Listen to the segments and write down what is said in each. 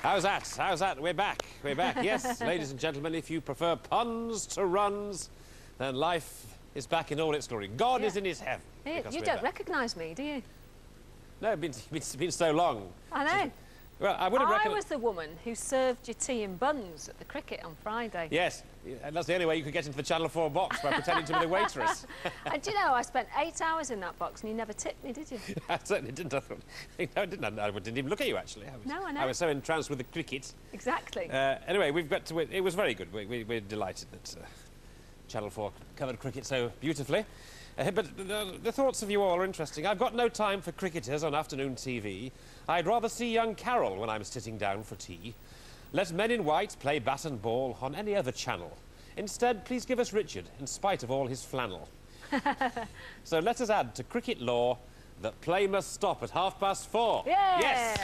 How's that? How's that? We're back. We're back. Yes, ladies and gentlemen, if you prefer puns to runs, then life is back in all its glory. God is in his heaven. You don't recognise me, do you? No, it's been so long. I know. Well, I would have I was the woman who served you tea and buns at the cricket on Friday. Yes, and that's the only way you could get into the Channel 4 box, by pretending to be the waitress. And do you know, I spent 8 hours in that box and you never tipped me, did you? I certainly didn't. No, I didn't. I didn't even look at you, actually. No, I know. I was so entranced with the cricket. Exactly. Anyway, we've got to... It was very good. We're delighted that Channel 4 covered cricket so beautifully. But the thoughts of you all are interesting. I've got no time for cricketers on afternoon TV. I'd rather see young Carol when I'm sitting down for tea. Let men in white play bat and ball on any other channel. Instead, please give us Richard, in spite of all his flannel. So let us add to cricket law that play must stop at 4:30. Yeah. Yes!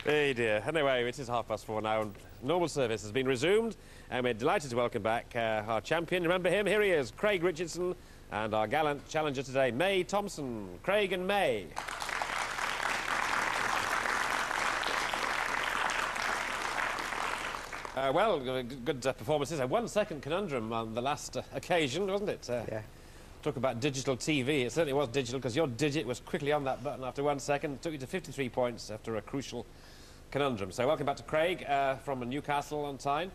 Hey dear. Anyway, it is 4:30 now, and normal service has been resumed, and we're delighted to welcome back our champion. Remember him? Here he is, Craig Richardson, and our gallant challenger today, May Thomson. Craig and May. Well, good performances. A 1-second conundrum on the last occasion, wasn't it? Yeah. Talk about digital TV. It certainly was digital, because your digit was quickly on that button after 1 second. Took you to 53 points after a crucial conundrum. So welcome back to Craig from Newcastle on Tyne.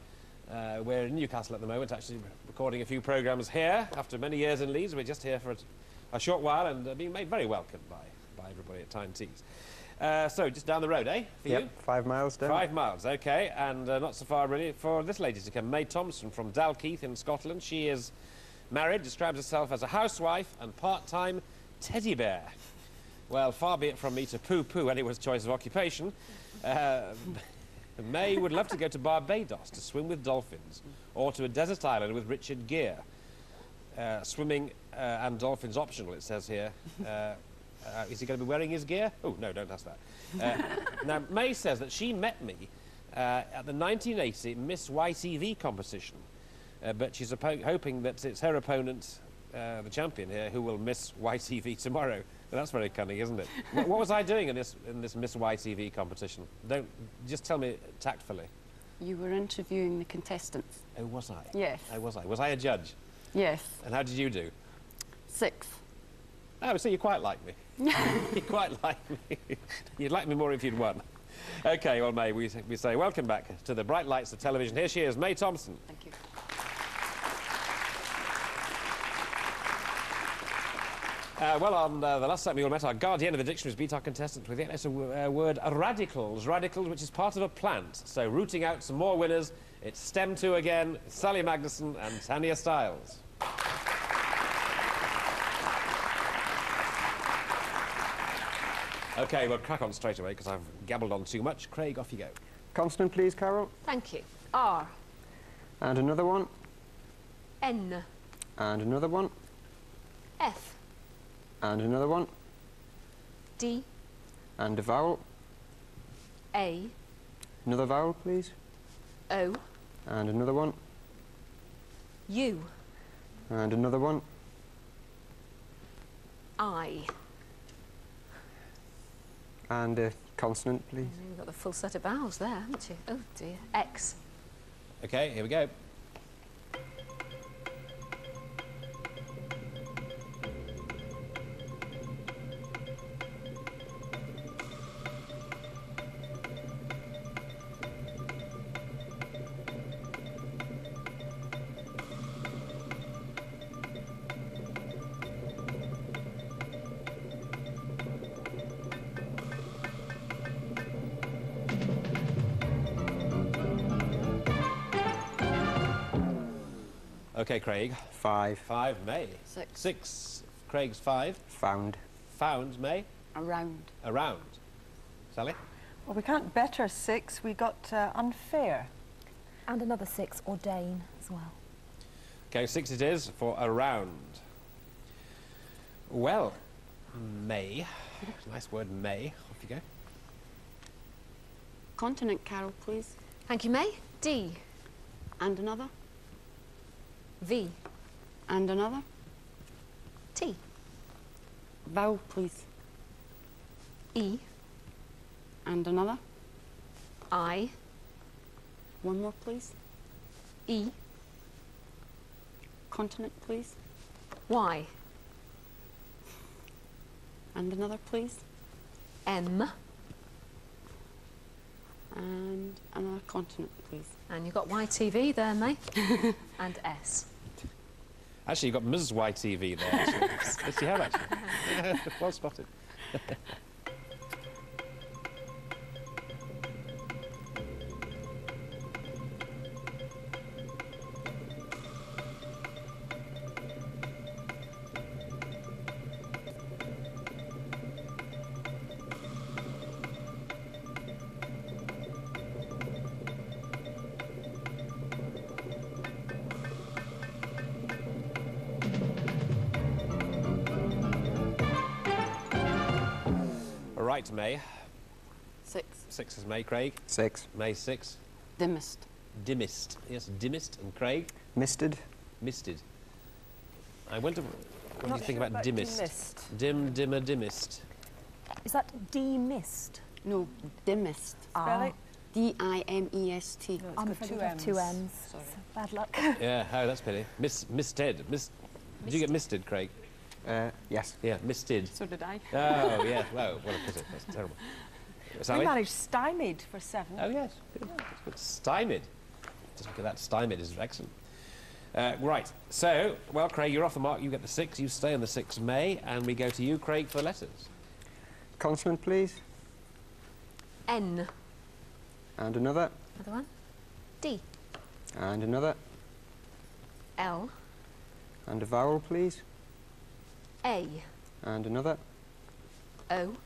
We're in Newcastle at the moment, actually recording a few programmes here. After many years in Leeds, we're just here for a short while and being made very welcome by everybody at Tyne Tees. So just down the road, eh, for you? 5 miles down. 5 miles, OK. And not so far, really, for this lady to come, May Thomson from Dalkeith in Scotland. She is married, describes herself as a housewife and part-time teddy bear. Well, far be it from me to pooh-pooh anyone's choice of occupation. May would love to go to Barbados to swim with dolphins, or to a desert island with Richard Gere. Swimming and dolphins optional, it says here. Is he going to be wearing his gear? Oh, no, don't ask that. Now, May says that she met me at the 1980 Miss YTV competition, but she's hoping that it's her opponent, the champion here, who will miss YTV tomorrow. Well, that's very cunning, isn't it? What was I doing in this Miss YTV competition? Don't just tell me tactfully. You were interviewing the contestants. Oh, was I? Yes. Oh, was I? Was I a judge? Yes. And how did you do? 6th. Oh, so you quite like me. You quite like me. You'd like me more if you'd won. OK, well, May, we say welcome back to the bright lights of television. Here she is, May Thomson. Thank you. Well, on the last time we all met, our guardian of the dictionaries beat our contestant with yet a word, radicals. Radicals, which is part of a plant. So, rooting out some more winners, it's STEM 2 again, Sally Magnusson and Tania Styles. OK, we'll crack on straight away, because I've gabbled on too much. Craig, off you go. Consonant, please, Carol. Thank you. R. And another one. N. And another one. F. And another one. D. And a vowel. A. Another vowel, please. O. And another one. U. And another one. I. And a consonant, please. You've got the full set of vowels there, haven't you? Oh, dear. X. OK, here we go. OK, Craig. 5. 5, May. 6. 6, Craig's 5. Found. Found, May. Around. Around. Sally? Well, we can't better 6. We got unfair. And another 6, ordain, as well. OK, 6 it is for around. Well, May. Nice word, May. Off you go. Continent, Carol, please. Thank you, May. D. And another. V. And another. T. Vowel, please. E. And another. I. One more, please. E. Continent, please. Y. And another, please. M. And another continent, please. And you've got YTV there, May. And S. Actually, you've got Ms. YTV there. Actually. Yes, you have, actually. Well spotted. Right, May. 6. 6 is May. Craig? 6. May 6. Dimmest. Dimmest. Yes, dimmest. And Craig? Misted. Misted. I wonder what Not do you think sure about dimmest? demist. Dim, dimmer, dimmest. Is that demist? No, dimmest. Spell it. D-I-M-E-S-T. No, it's I'm got afraid two we have M's. 2 M's. Sorry. So bad luck. Yeah, oh, that's pity. Misted. Did you get misted, Craig? Yes. Yeah, misted. So did I. Oh, yeah. Well, what a pity. That's terrible. We Sally? managed stymied for 7. Oh, yes. Good. That's good. Stymied. Just look at that. Stymied is excellent. Right. So, well, Craig, you're off the mark. You get the 6. You stay on the 6, May. And we go to you, Craig, for the letters. Consonant, please. N. And another. Another one. D. And another. L. And a vowel, please. A. And another. O.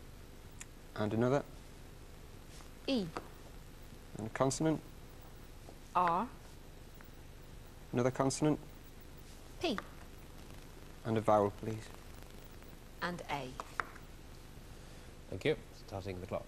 And another. E. And a consonant. R. Another consonant. P. And a vowel, please. And A. Thank you. Starting the clock.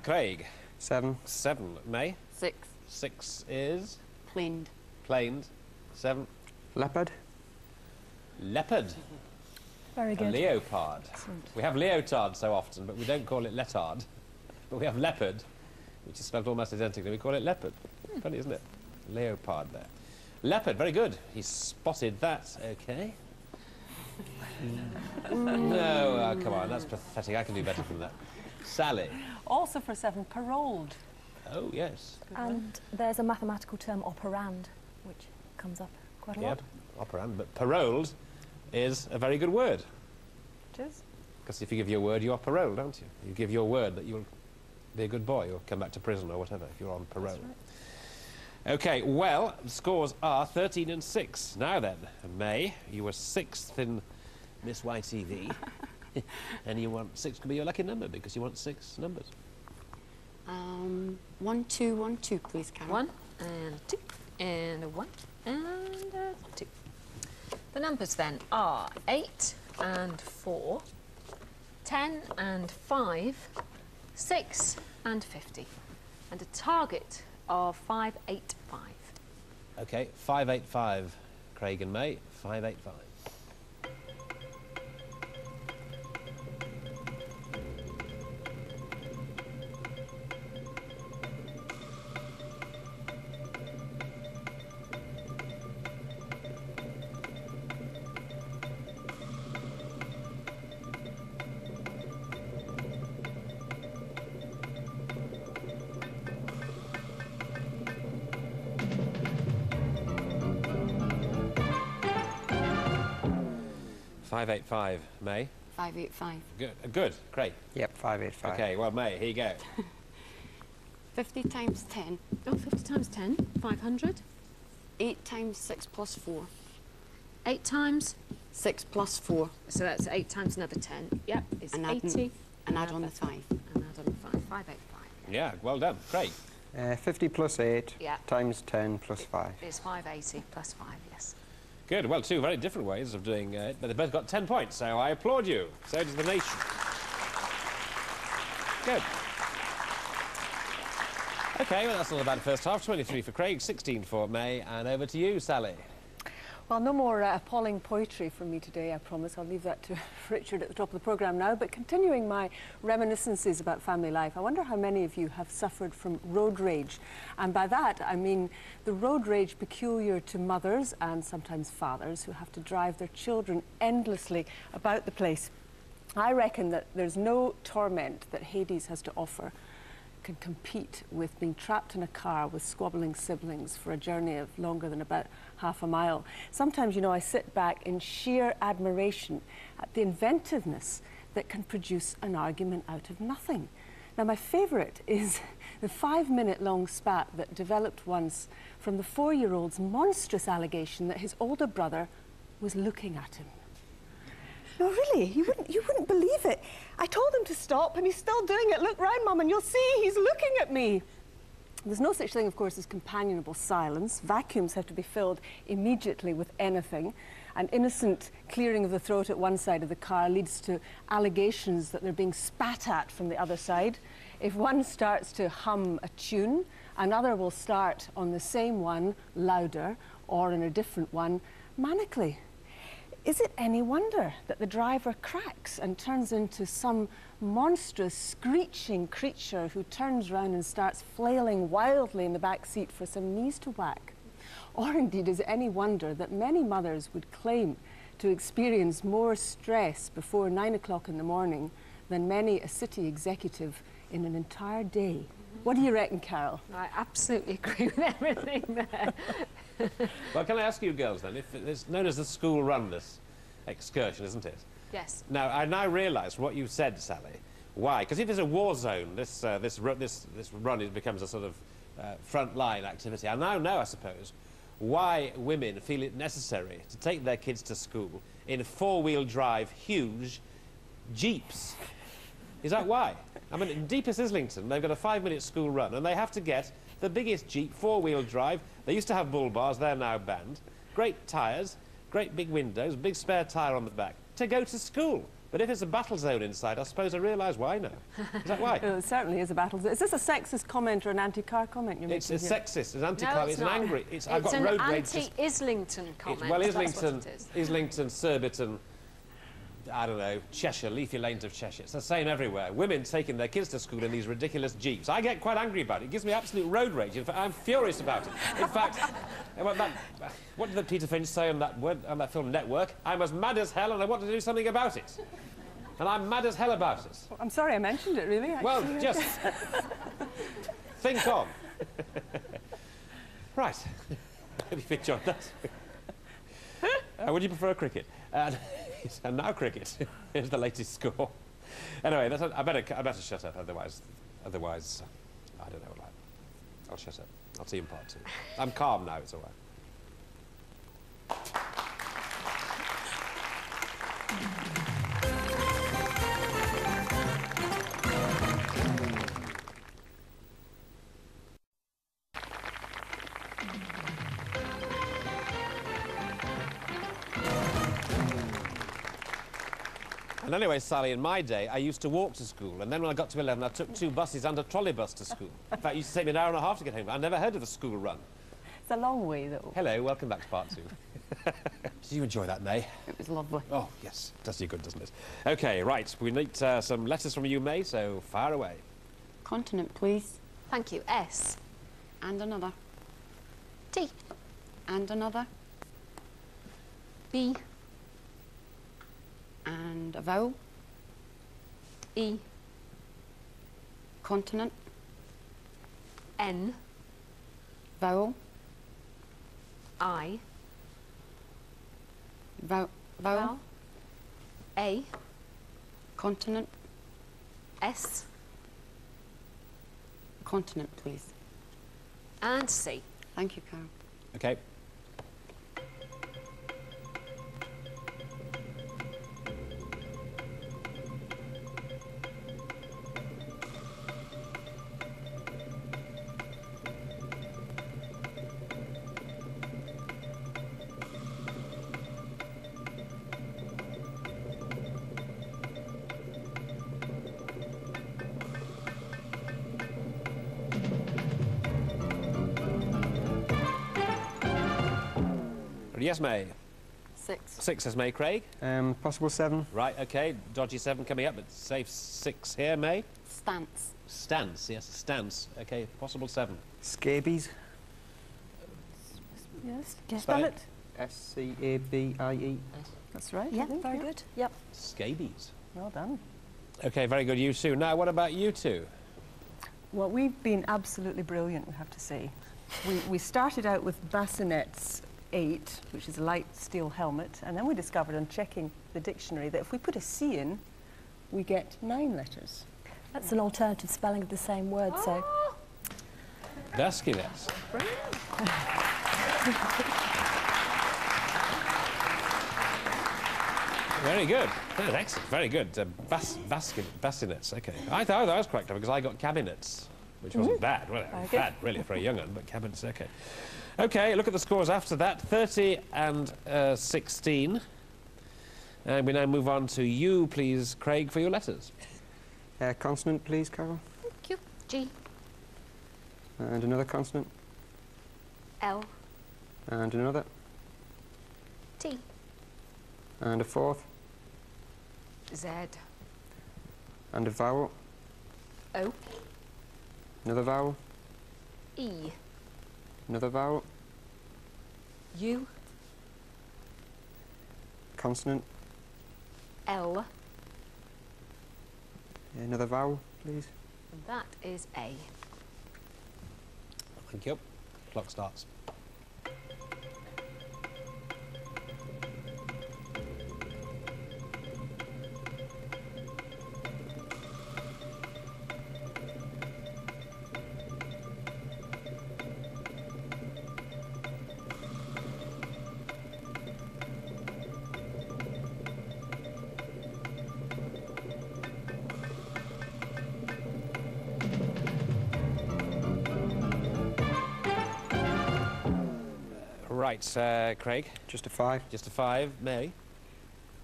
Craig. 7. 7, May. 6. 6 is Planed. planed. 7, Leopard. leopard. Very A good. leopard. We have leotard so often, but we don't call it letard. But we have leopard, which is spelled almost identically. We call it leopard. Funny, isn't it? Leopard there. Leopard, very good. He spotted that. Okay. No, come on, that's pathetic. I can do better than that. Sally. Also for 7, paroled. Oh, yes. And there's a mathematical term, operand, which comes up quite a lot. Yep, operand. But paroled is a very good word. It is. Because if you give your word, you are paroled, don't you? You give your word that you'll be a good boy or come back to prison or whatever if you're on parole. That's right. Okay, well, the scores are 13 and 6. Now then, May, you were 6th in Miss YTV. And you want 6 could be your lucky number because you want 6 numbers. 1, 2, 1, 2, please, Carol. 1 and 2 and a 1 and a 2. The numbers then are 8 and 4, 10 and 5, 6 and 50, and a target of 585. Okay, 585, Craig and May, 585. Five, 585, May. 585. Good, great. Yep, 585. Okay, well, May, here you go. 50 times 10. Oh, 50 times 10, 500. 8 times 6 plus 4. 8 times, 6 plus 4. so that's 8 times another 10. Yep, it's And add 80. And add on the 5. And add on the 5. 585. Yeah, well done. Great. 50 plus 8 Yeah. times 10 plus 5. It's 580 plus 5, yes. Good. Well, two very different ways of doing it, but they both got 10 points, so I applaud you. So does the nation. Good. OK, well, that's all about the first half. 23 for Craig, 16 for May, and over to you, Sally. Well, no more appalling poetry from me today, I promise. I'll leave that to Richard at the top of the programme now. But continuing my reminiscences about family life, I wonder how many of you have suffered from road rage. And by that, I mean the road rage peculiar to mothers and sometimes fathers who have to drive their children endlessly about the place. I reckon that there's no torment that Hades has to offer can compete with being trapped in a car with squabbling siblings for a journey of longer than about half a mile. Sometimes, you know, I sit back in sheer admiration at the inventiveness that can produce an argument out of nothing. Now, my favourite is the 5-minute-long spat that developed once from the 4-year-old's monstrous allegation that his older brother was looking at him. No, really, you wouldn't believe it. I told him to stop and he's still doing it. Look round, Mum, and you'll see he's looking at me. There's no such thing, of course, as companionable silence. Vacuums have to be filled immediately with anything. An innocent clearing of the throat at one side of the car leads to allegations that they're being spat at from the other side. If one starts to hum a tune, another will start on the same one louder or in a different one manically. Is it any wonder that the driver cracks and turns into some monstrous, screeching creature who turns round and starts flailing wildly in the back seat for some knees to whack? Or indeed, is it any wonder that many mothers would claim to experience more stress before 9 o'clock in the morning than many a city executive in an entire day? What do you reckon, Carol? I absolutely agree with everything there. Well, can I ask you girls then, if it's known as the school run, this excursion, isn't it? Yes. Now, I now realise what you said, Sally. Why? Because if there's a war zone, this run becomes a sort of front-line activity. I now know, I suppose, why women feel it necessary to take their kids to school in 4-wheel drive, huge jeeps. Is that why? I mean, in deepest Islington, they've got a 5-minute school run, and they have to get the biggest jeep, 4-wheel drive. They used to have bull bars, they're now banned. Great tyres, great big windows, big spare tyre on the back, to go to school. But if it's a battle zone inside, I suppose I realise why now. Is that why? It certainly is a battle zone. Is this a sexist comment or an anti-car comment you're making? It's here? sexist, it's anti-car, No, it's it's an not. angry... I've got It's road an rage. anti-Islington comment. Well, that's Islington, what it is. Islington, Surbiton, I don't know, Cheshire, leafy lanes of Cheshire. It's the same everywhere. Women taking their kids to school in these ridiculous jeeps. I get quite angry about it. It gives me absolute road rage. In fact, I'm furious about it. In fact, what did Peter Finch say on that film Network? I'm as mad as hell and I want to do something about it. And I'm mad as hell about it. I'm sorry I mentioned it, really. Actually. Well, just think on. Right. Hope you've enjoyed that. Would you prefer cricket? And now cricket is the latest score. Anyway, I better shut up. Otherwise, I don't know. I'll shut up. I'll see you in part 2. I'm calm now. It's all right. And anyway, Sally, in my day, I used to walk to school, and then when I got to 11, I took 2 buses and a trolley-bus to school. In fact, it used to take me an hour and a half to get home. I never heard of a school run. It's a long way, though. Hello, welcome back to part 2. Did you enjoy that, May? It was lovely. Oh, yes, does you good, doesn't it? OK, right, we need some letters from you, May, so fire away. Continent, please. Thank you. S. And another. T. And another. B. And a vowel. E. Continent. N. Vowel. I. Vowel. A. Continent. S. Continent, please. And C. Thank you, Carol. OK. Yes, May. 6. 6 says May. Craig? Possible 7. Right, okay. Dodgy 7 coming up, but safe 6 here, May. Stance. Stance, yes, stance. Okay, possible 7. Scabies. Yes. Spell Spell it. it. Scabies. That's right. I Yeah, think, very yeah. good. Yep. Scabies. Well done. Okay, very good, you two. Now, what about you two? Well, we've been absolutely brilliant, we have to say. We started out with bassinets 8, which is a light steel helmet, and then we discovered on checking the dictionary that if we put a C in, we get 9 letters. That's an alternative spelling of the same word, so. Baskinets. Very good. That's excellent. Very good. Bassinets. Okay. I thought that was quite clever because I got cabinets, which wasn't bad. Well, Very good. bad really for a young one, but cabinets. Okay. Okay. Look at the scores after that. 30 and 16. And we now move on to you, please, Craig, for your letters. Consonant, please, Carol. Thank you. G, And another consonant. L, And another. T, And a 4th. Z, And a vowel. O, Another vowel. E, Another vowel. U, Consonant. L, Another vowel, please. and that is A. Thank you. Clock starts. Right, Craig. Just a 5. Just a 5. Mary.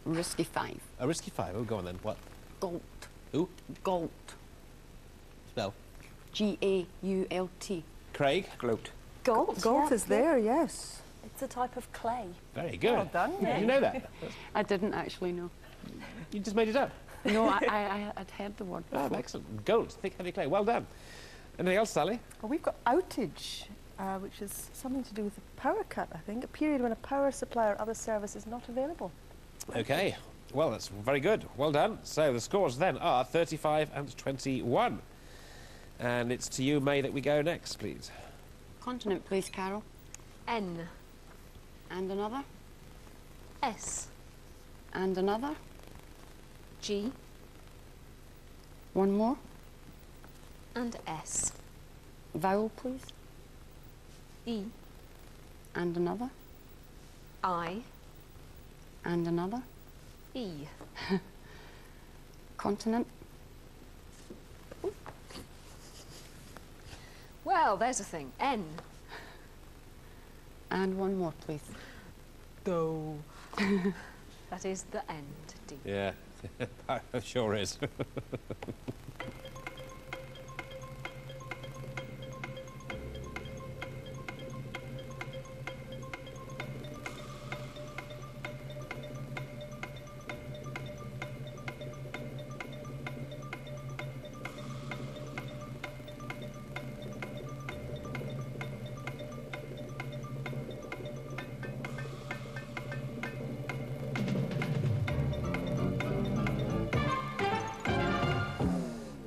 Risky 5. A risky 5. Oh, go on then. What? Galt. Who? Galt. Spell. G-A-U-L-T. Craig. Gloat. Gold. Golf yeah, is yeah. there, yes. It's a type of clay. Very good. Well done. Did you know that? I didn't actually know. You just made it up. No, I'd heard the word Oh, before. excellent. Gold. Thick, heavy clay. Well done. Anything else, Sally? Well, we've got outage, which is something to do with a power cut, I think. A period when a power supply or other service is not available. Okay. Well, that's very good. Well done. So the scores then are 35 and 21. And it's to you, May, that we go next, please. Continent, please, Carol. N, And another. S, And another. G, One more. and S. Vowel, please. E, And another. I, And another. E. Continent. Well, there's a thing. N, And one more, please. go. That is the end, D. Yeah, it sure is.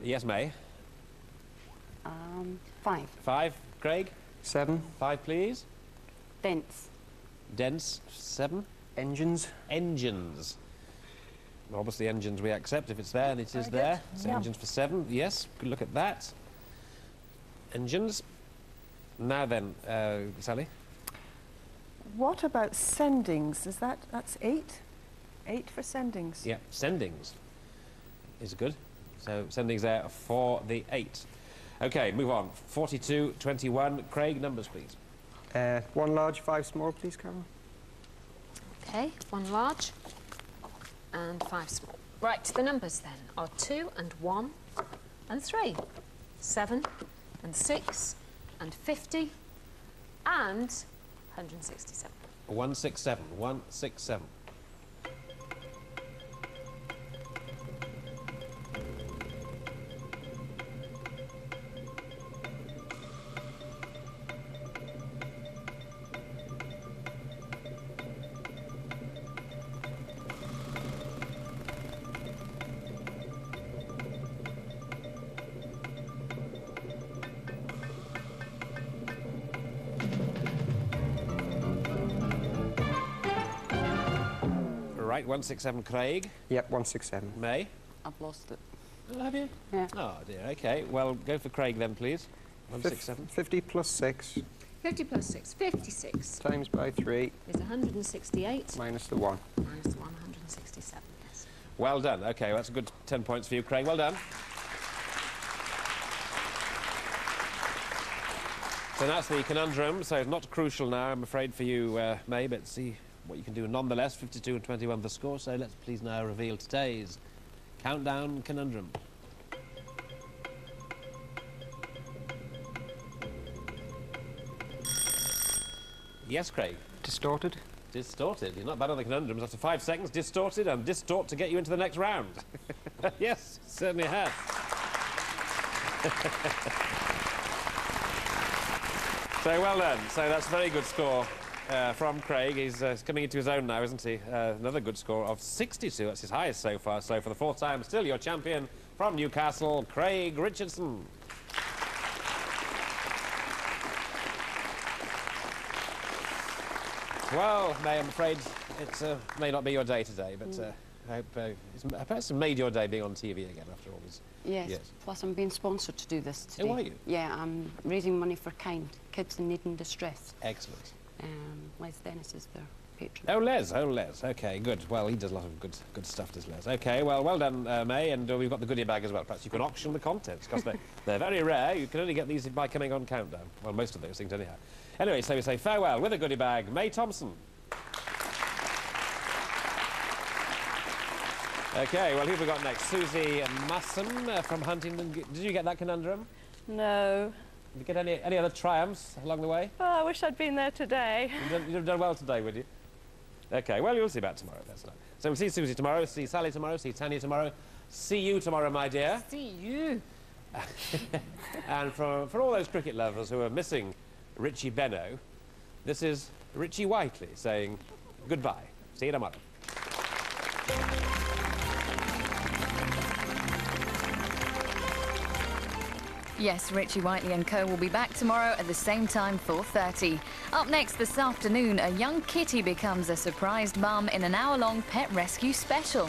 Yes, May. 5. 5, Craig. 7. 5, please. Dense. Dense. 7. Engines. Engines. Obviously, engines we accept if it's there, and it is there. So Yeah. engines for 7. Yes, good look at that. Engines. Now then, Sally. What about sendings? That's 8? 8 for sendings. Yeah, sendings is good. So sendings there for the 8. Okay, move on. 42, 21. Craig, numbers, please. 1 large, 5 small, please, Carol. Okay, 1 large and 5 small. Right, the numbers then are 2 and 1 and 3, 7 and 6 and 50 and 167. 167. 167. Right, 167, Craig. Yep, 167. May. I've lost it. Oh, have you? Yeah. Oh, dear. OK, well, go for Craig then, please. 167. 50 plus 6 50 plus 6, 56 times by 3 is 168. minus the 1. Minus the 1, 167, yes. Well done. OK, well, that's a good 10 points for you, Craig. Well done. So that's the conundrum. So it's not crucial now, I'm afraid, for you, May, but see what you can do nonetheless. 52 and 21 the score. So let's please now reveal today's countdown conundrum. Yes, Craig. Distorted? Distorted. You're not bad on the conundrums. After 5 seconds, distorted and distort to get you into the next round. Yes, certainly has. So well done. So that's a very good score from Craig. He's coming into his own now, isn't he? Another good score of 62. That's his highest so far. So for the 4th time, still your champion from Newcastle, Craig Richardson. Well, May, I'm afraid it may not be your day today, but I hope perhaps it made your day being on TV again after all this. Yes. Yes. Plus, I'm being sponsored to do this today. Oh, are you? Yeah, I'm raising money for Kind, kids in need and distress. Excellent. Les Dennis is their patron. Oh, Les. Oh, Les. OK, good. Well, he does a lot of good stuff, does Les. OK, well done, May, and we've got the goodie bag as well. Perhaps you can auction the contents, because they're very rare. You can only get these by coming on Countdown. Well, most of those things, anyhow. Anyway, so we say farewell with a goodie bag, May Thomson. OK, well, who have we got next? Susie Masson from Huntingdon. Did you get that conundrum? No. Did you get any other triumphs along the way? Oh, I wish I'd been there today. You'd have done well today, would you? OK, well, you'll see about tomorrow. That's nice. So we'll see Susie tomorrow, see Sally tomorrow, see Tania tomorrow. See you tomorrow, my dear. See you. And for all those cricket lovers who are missing Richie Benno, this is Richie Whiteley saying goodbye. See you tomorrow. Yes, Richie Whiteley and co will be back tomorrow at the same time, 4:30. Up next this afternoon, a young kitty becomes a surprised mum in an hour-long pet rescue special.